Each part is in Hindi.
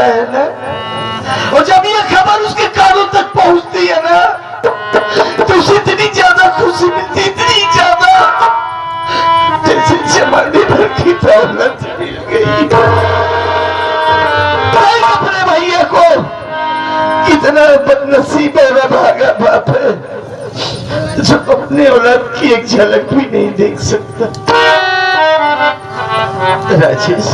है ना, और जब ये खबर उसके कानों तक पहुंचती है ना तो उसे इतनी ज्यादा खुशी मिलती, इतनी ज्यादा, जैसे जमाने भर की दौलत मिल गई। अपने भैया को कितना बदनसीब है भागा बाप है जो अपने औलाद की एक झलक भी नहीं देख सकता। राजेश,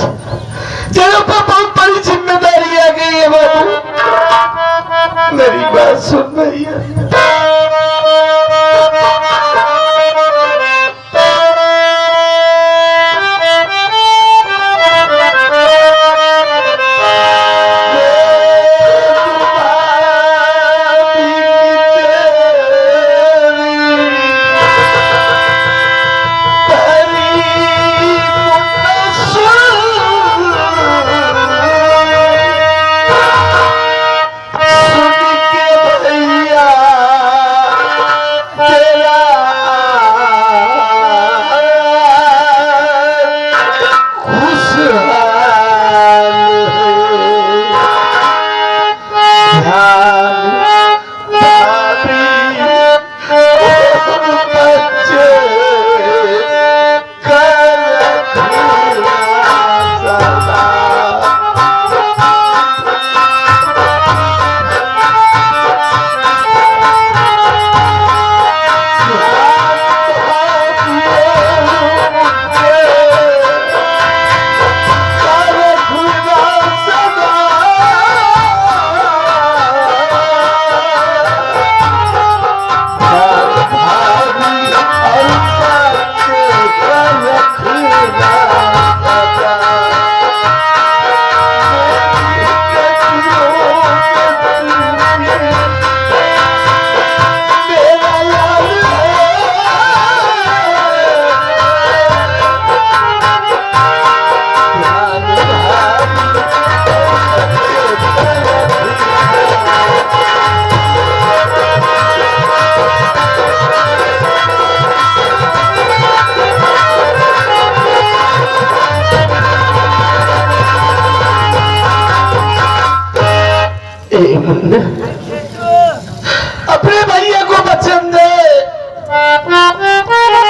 तेरे ऊपर बहुत बड़ी जिम्मेदारी आ गई है बाबू, मेरी बात सुन भैया। अपने भैया को वचन दे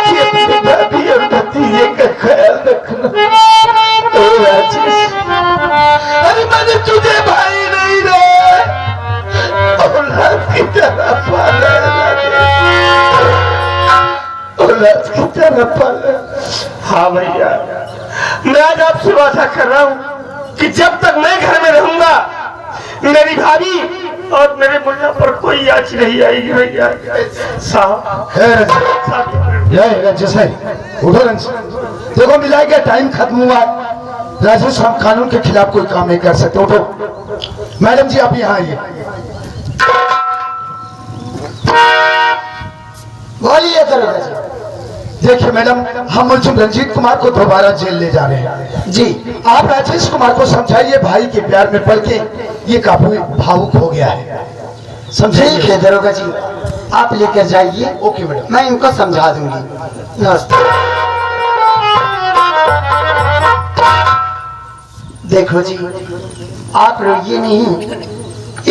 कि अपनी भाभी और भतीजे का ख्याल रखना। राजेश, अरे मैंने तुझे भाई नहीं रे, औलाद की तरह पाला है, औलाद की तरह पाला। हाँ भैया, मैं आज आपसे वादा कर रहा हूँ कि जब तक मैं घर में रहूंगा मेरी भाभी और मेरे मुन्ना पर कोई आँच नहीं आएगी भैया। साहब उठो रंज, देखो मिलाई का टाइम खत्म हुआ। राजेश, हम कानून के खिलाफ कोई काम नहीं कर सकते। उठो। मैडम जी, आप यहाँ आइए। बोलिए दरोगा जी। देखिए मैडम, हम मुलजिम रंजीत कुमार को दोबारा जेल ले जा रहे हैं। जी, आप राजेश कुमार को समझाइए, भाई के प्यार में पड़ के ये काफी भावुक हो गया है। समझे? ठीक है दरोगा जी, आप लेकर जाइए। ओके मैडम, मैं इनको समझा दूंगी। नमस्ते। देखो जी, आप रोइए नहीं,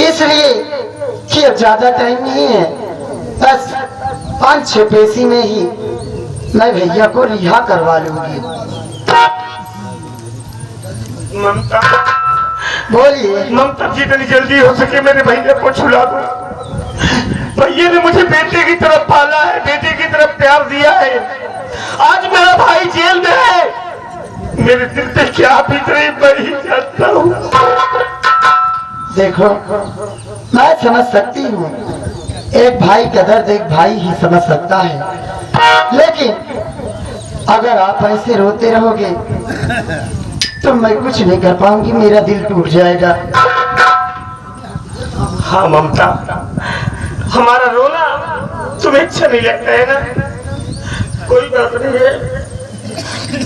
इसलिए कि अब ज्यादा टाइम नहीं है, बस 5-6 पैसे में ही मैं भैया को रिहा करवा लूंगी। ममता, बोलिए। ममता, जितनी जल्दी हो सके मेरे भैया को छुड़ा दो। भैया ने मुझे बेटे की तरफ पाला है, बेटे की तरफ प्यार दिया है। आज मेरा भाई जेल में है, मेरे दिल पे क्या बीत रही मैं ही जानता हूँ। देखो, मैं समझ सकती हूँ, एक भाई का दर्द एक भाई ही समझ सकता है, लेकिन अगर आप ऐसे रोते रहोगे तो मैं कुछ नहीं कर पाऊंगी, मेरा दिल टूट जाएगा। हाँ ममता, हमारा रोना तुम्हें अच्छा नहीं लगता है ना? कोई बात नहीं है,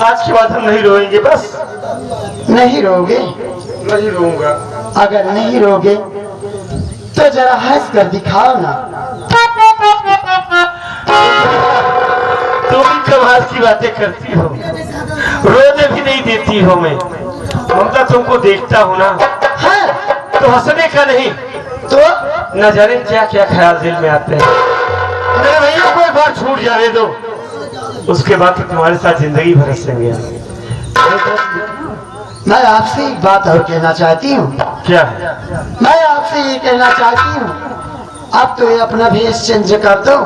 आज के बाद हम नहीं रोएंगे। बस नहीं रोगे? नहीं रोऊंगा। अगर नहीं रोगे तो जरा हंस कर दिखाओ ना। तुम कमाल की बातें करती हो, रोने भी नहीं देती हो। मैं ममता तुमको देखता हूँ ना। हाँ, तो हंसने का नहीं, तो न जाने क्या क्या ख्याल दिल में आते हैं। मेरे भैया को एक बार छूट जाने दो, उसके बाद तो तुम्हारे साथ जिंदगी भर हंसेंगे। मैं आपसे एक बात और कहना चाहती हूँ। क्या है? मैं आपसे ये कहना चाहती हूँ, अब तो ये अपना भेष चेंज कर दो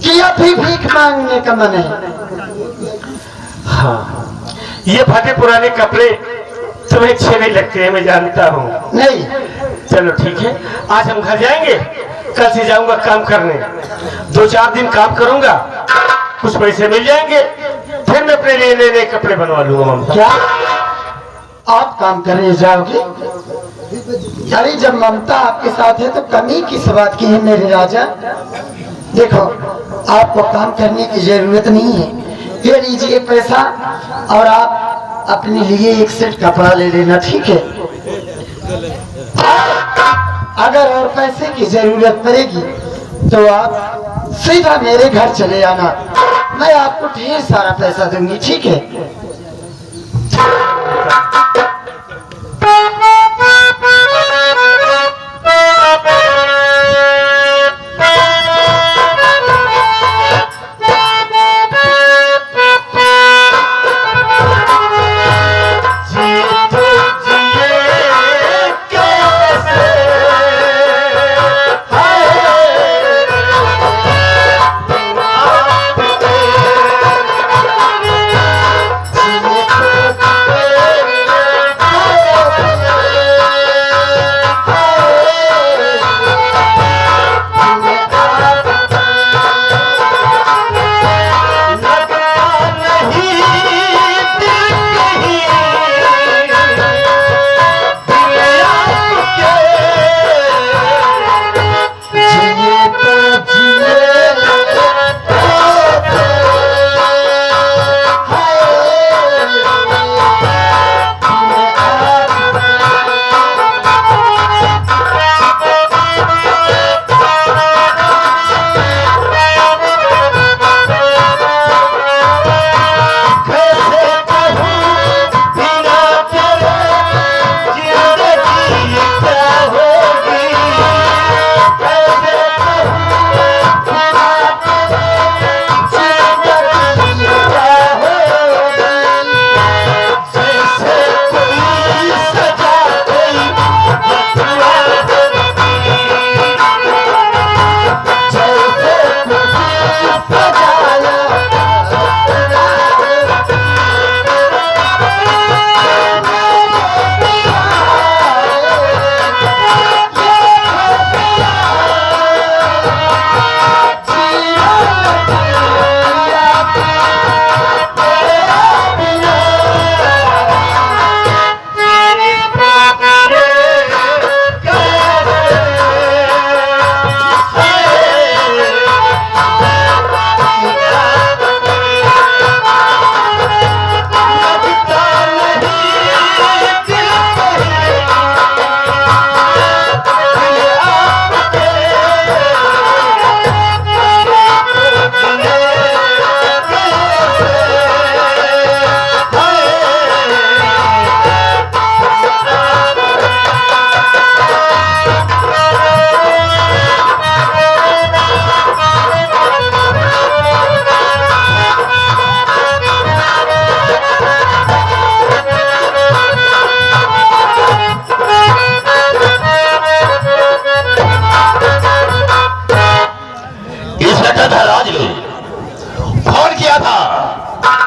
कि अभी भीख मांगने का मन है। हाँ, ये फटे पुराने कपड़े तुम्हें अच्छे नहीं लगते हैं, मैं जानता हूँ। नहीं, चलो ठीक है, आज हम घर जाएंगे, कल से जाऊंगा काम करने, 2-4 दिन काम करूंगा, कुछ पैसे मिल जाएंगे, फिर मैं अपने लिए नए नए कपड़े बनवा लूंगा। ममता, क्या आप काम करने जाओगे? अरे जब ममता आपके साथ है तो कमी किस बात की है मेरे राजा? देखो, आपको काम करने की जरूरत नहीं है, ये लीजिए पैसा और आप अपने लिए एक सेट कपड़ा ले लेना, ठीक है? अगर और पैसे की जरूरत पड़ेगी तो आप सीधा मेरे घर चले आना, मैं आपको ढेर सारा पैसा दूंगी, ठीक है?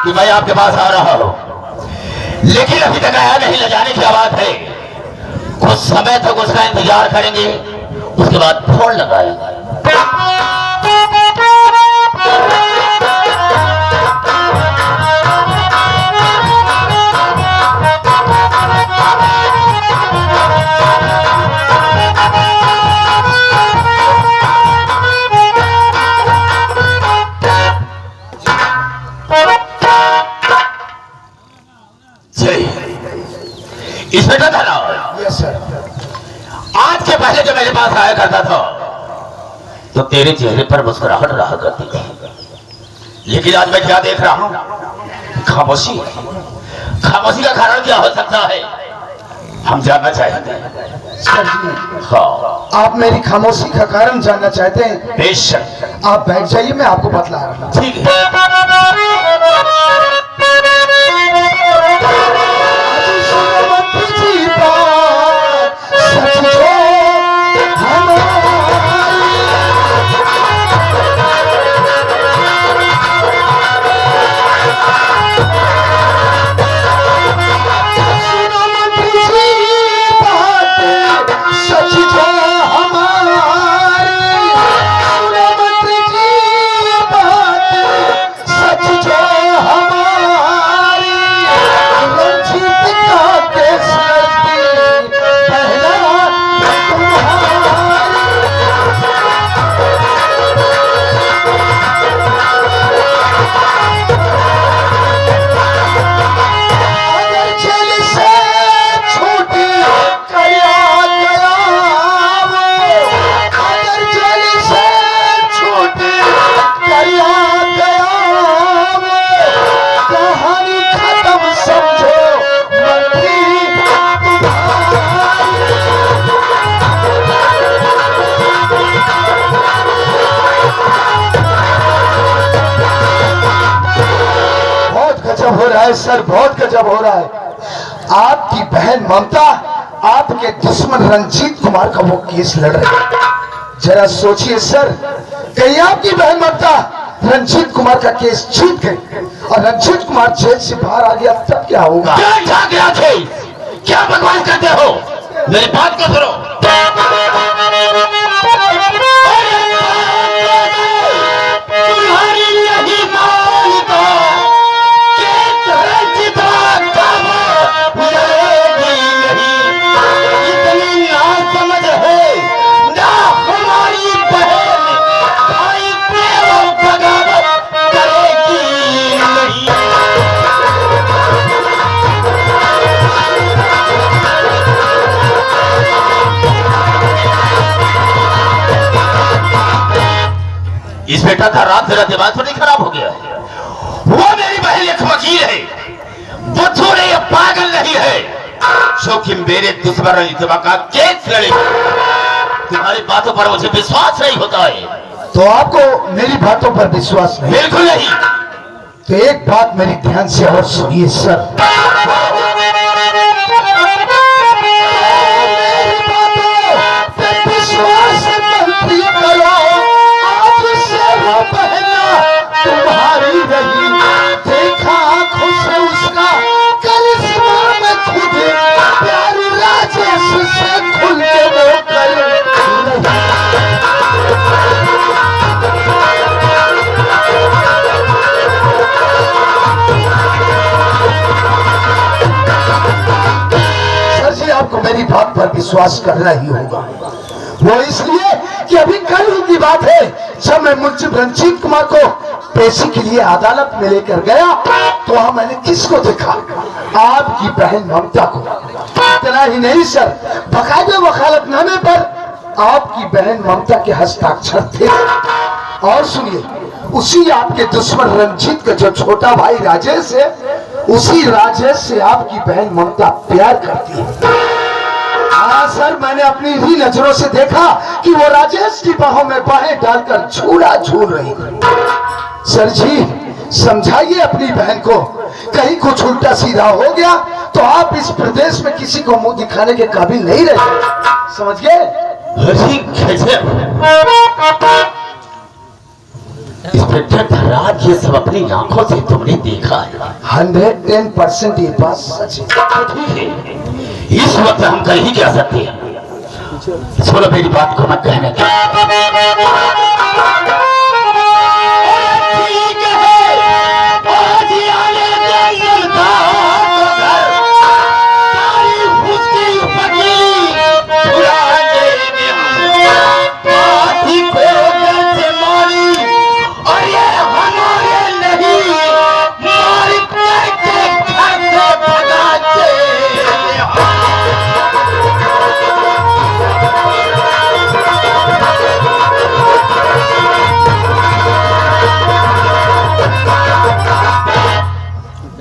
कि मैं आपके पास आ रहा हूं, लेकिन अभी तक आया नहीं। न जाने क्या बात है। कुछ समय तक उसका इंतजार करेंगे, उसके बाद फोन लगाएंगे। Inspector Dhanraj, yes sir. आज के पहले जो मेरे पास आया करता था तो तेरे चेहरे पर मुस्कुराहट रहा करती थी, लेकिन आज मैं क्या देख रहा हूं? खामोशी। खामोशी का कारण क्या हो सकता है? हम जानना चाहते हैं। सर जी, हाँ आप मेरी खामोशी का कारण जानना चाहते हैं? बेशक। आप बैठ जाइए, मैं आपको बतला रहा हूँ। ठीक है। हो रहा है सर, बहुत गजब हो रहा है। आपकी बहन ममता आपके दुश्मन रंजीत कुमार का वो केस लड़ रही है। जरा सोचिए सर, कहीं आपकी बहन ममता रंजीत कुमार का केस जीत गई और रंजीत कुमार जेल से बाहर आ गया, तब क्या होगा? क्या बकवास करते हो? मेरी बात को सुनो। तुम्हारी यही मान तो इतनी ना समझ है ना हमारी बहन भाई प्रेम बगावत करेगी नहीं। इस बेटा का रात मेरा दिमाग थोड़ी खराब हो गया है। वो मेरी बहन एक वकील है, वो थोड़े ये पागल नहीं है जो कि मेरे दुश्मन रंजीत का केस लड़ेगी। तुम्हारी बातों पर मुझे विश्वास नहीं होता है। तो आपको मेरी बातों पर विश्वास नहीं? बिल्कुल नहीं। तो एक बात मेरी ध्यान से और सुनिए सर, तुम्हारी रही देखा आंखों से उसका करिश्मा में खुद प्यार राजेश से खुल के सर जी, आपको मेरी बात पर विश्वास करना ही होगा। वो इसलिए कि अभी कल की बात है, जब मैं मुंशी रंजीत कुमार को पेशी के लिए अदालत में लेकर गया तो वहां मैंने किसको देखा? आपकी बहन ममता को। इतना ही नहीं सर, बकायदे वकालतनामे पर आपकी बहन ममता के हस्ताक्षर थे। और सुनिए, उसी आपके दुश्मन रंजीत का जो छोटा भाई राजेश है, उसी राजेश से आपकी बहन ममता प्यार करती है। हाँ सर, मैंने अपनी ही नजरों से देखा कि वो राजेश की बाहों में बाहें डालकर झूला झूल रही थी। सर जी, समझाइए अपनी बहन को, कहीं कुछ उल्टा सीधा हो गया तो आप इस प्रदेश में किसी को मुंह दिखाने के काबिल नहीं रहे। समझ गए? इंस्पेक्टर धनराज, ये सब अपनी आंखों से तुमने देखा है? 110% ये बात सच है। ठीक है, इस वक्त हम कर ही क्या सकते हैं। सुनो मेरी बात को मत कहने का।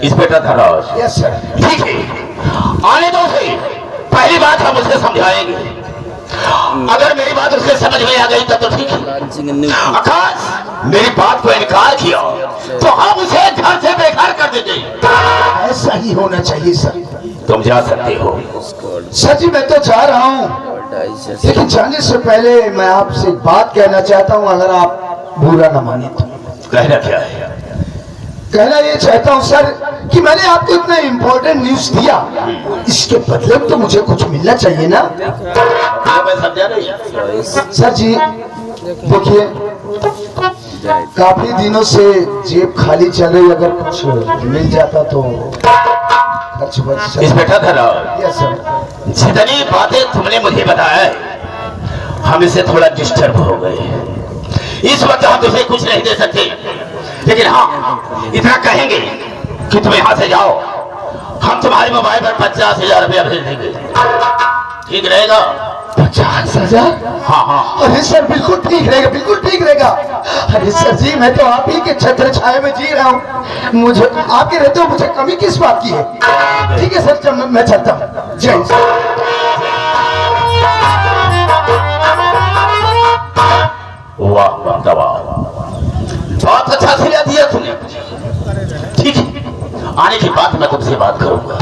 Inspector Dhanraj, yes sir. ठीक है, आने दो उसे। पहली बात हम उसे समझाएंगे, अगर मेरी बात उसके समझ में आ गई तो ठीक है। आकाश मेरी बात को इनकार किया तो हम उसे घर से बेघर कर देंगे। ऐसा ही होना चाहिए सर। तुम जा सकते हो। सर जी मैं तो जा रहा हूँ, लेकिन जाने से पहले मैं आपसे एक बात कहना चाहता हूँ, अगर आप बुरा न माने तो। कहना क्या है? कहना ये चाहता हूँ सर कि मैंने आपको इतना इम्पोर्टेंट न्यूज दिया, इसके बदले में तो मुझे कुछ मिलना चाहिए ना। मैं समझा नहीं। सर जी देखिए, काफी दिनों से जेब खाली चल रही, अगर कुछ मिल जाता तो खर्च बच इस बेटा धरा, यस सर। जितनी बातें तुमने मुझे बताया है हम इससे थोड़ा डिस्टर्ब हो गए। इस वक्त हम तुझे कुछ नहीं दे सकते, लेकिन हाँ इतना कहेंगे कि तुम यहाँ से जाओ, हम तुम्हारे मोबाइल पर 50,000 रुपया भेज देंगे। ठीक रहेगा? 50,000? हाँ हाँ। अरे सर बिल्कुल ठीक रहेगा, बिल्कुल ठीक रहेगा। अरे सर जी मैं तो आप ही के छत्र छाया में जी रहा हूँ, मुझे आपके रहते हो मुझे कमी किस बात की है। ठीक है सर, जब मैं चलता हूँ। जय हिंद। वाह वाह दवा, बहुत अच्छा सिला दिया तुमने। ठीक है, आने की बात मैं तुमसे बात करूंगा।